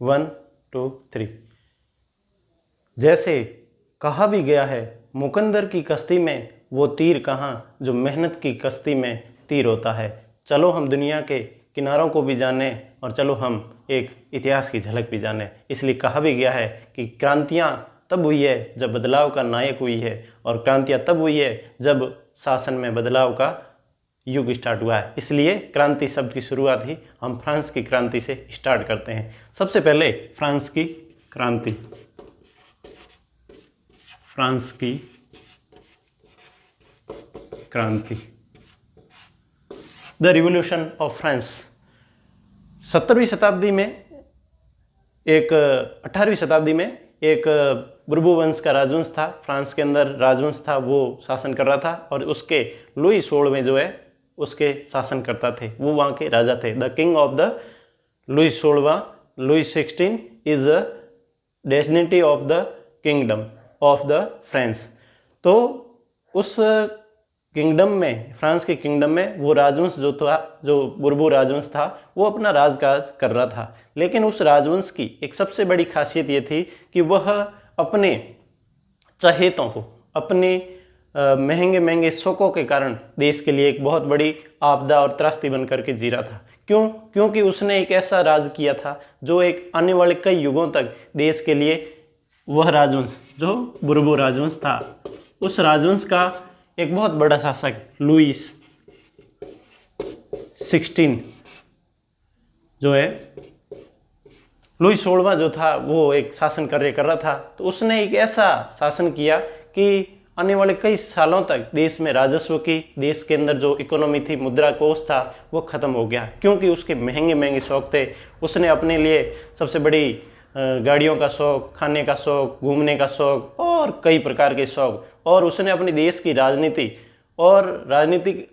1 2 3। जैसे कहा भी गया है, मुकंदर की कश्ती में वो तीर कहाँ जो मेहनत की कश्ती में तीर होता है। चलो हम दुनिया के किनारों को भी जाने और चलो हम एक इतिहास की झलक भी जाने। इसलिए कहा भी गया है कि क्रांतियाँ तब हुई है जब बदलाव का नायक हुई है, और क्रांतियाँ तब हुई है जब शासन में बदलाव का युग स्टार्ट हुआ है। इसलिए क्रांति शब्द की शुरुआत ही हम फ्रांस की क्रांति से स्टार्ट करते हैं। सबसे पहले फ्रांस की क्रांति, फ्रांस की क्रांति, द रिवॉल्यूशन ऑफ फ्रांस। 17वीं शताब्दी में 18वीं शताब्दी में एक बुर्बो वंश का राजवंश था, फ्रांस के अंदर राजवंश था, वो शासन कर रहा था, और उसके लुई 16वें जो है उसके शासनकर्ता थे, वो वहाँ के राजा थे। The king of the Louis 16, Louis 16 is a destiny of the kingdom of the France. तो उस किंगडम में, फ्रांस के किंगडम में वो राजवंश जो था, जो बुर्बो राजवंश था, वो अपना राजकाज कर रहा था। लेकिन उस राजवंश की एक सबसे बड़ी खासियत ये थी कि वह अपने चहेतों को, अपने महंगे महंगे शौकों के कारण देश के लिए एक बहुत बड़ी आपदा और त्रासदी बन करके जी रहा था। क्यों? क्योंकि उसने एक ऐसा राज किया था जो एक आने वाले कई युगों तक देश के लिए, वह राजवंश जो बुर्बो राजवंश था, उस राजवंश का एक बहुत बड़ा शासक लुई 16 जो है, लुई 16वां जो था, वो एक शासन कार्य कर रहा था। तो उसने एक ऐसा शासन किया कि आने वाले कई सालों तक देश में राजस्व की, देश के अंदर जो इकोनॉमी थी, मुद्रा कोष था, वो खत्म हो गया, क्योंकि उसके महंगे महंगे शौक थे। उसने अपने लिए सबसे बड़ी गाड़ियों का शौक, खाने का शौक, घूमने का शौक और कई प्रकार के शौक, और उसने अपने देश की राजनीति और राजनीतिक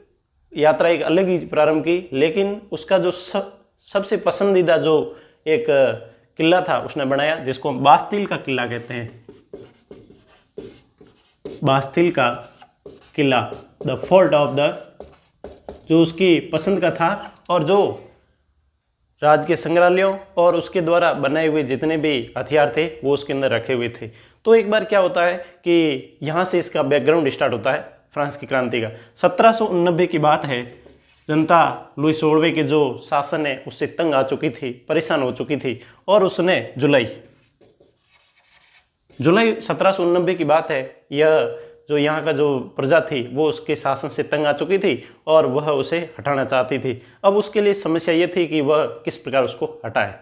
यात्रा एक अलग ही प्रारंभ की। लेकिन उसका जो सबसे पसंदीदा जो एक किला था उसने बनाया, जिसको बास्तिल का किला कहते हैं, बास्तिल का किला, द फोर्ट ऑफ द, जो उसकी पसंद का था, और जो राज के संग्रहालयों और उसके द्वारा बनाए हुए जितने भी हथियार थे वो उसके अंदर रखे हुए थे। तो एक बार क्या होता है कि यहाँ से इसका बैकग्राउंड स्टार्ट होता है फ्रांस की क्रांति का। 1789 की बात है। जनता लुई 16वें के जो शासन है उससे तंग आ चुकी थी, परेशान हो चुकी थी, और उसने जुलाई 1789 की बात है। यह जो यहाँ का जो प्रजा थी वो उसके शासन से तंग आ चुकी थी और वह उसे हटाना चाहती थी। अब उसके लिए समस्या ये थी कि वह किस प्रकार उसको हटाए।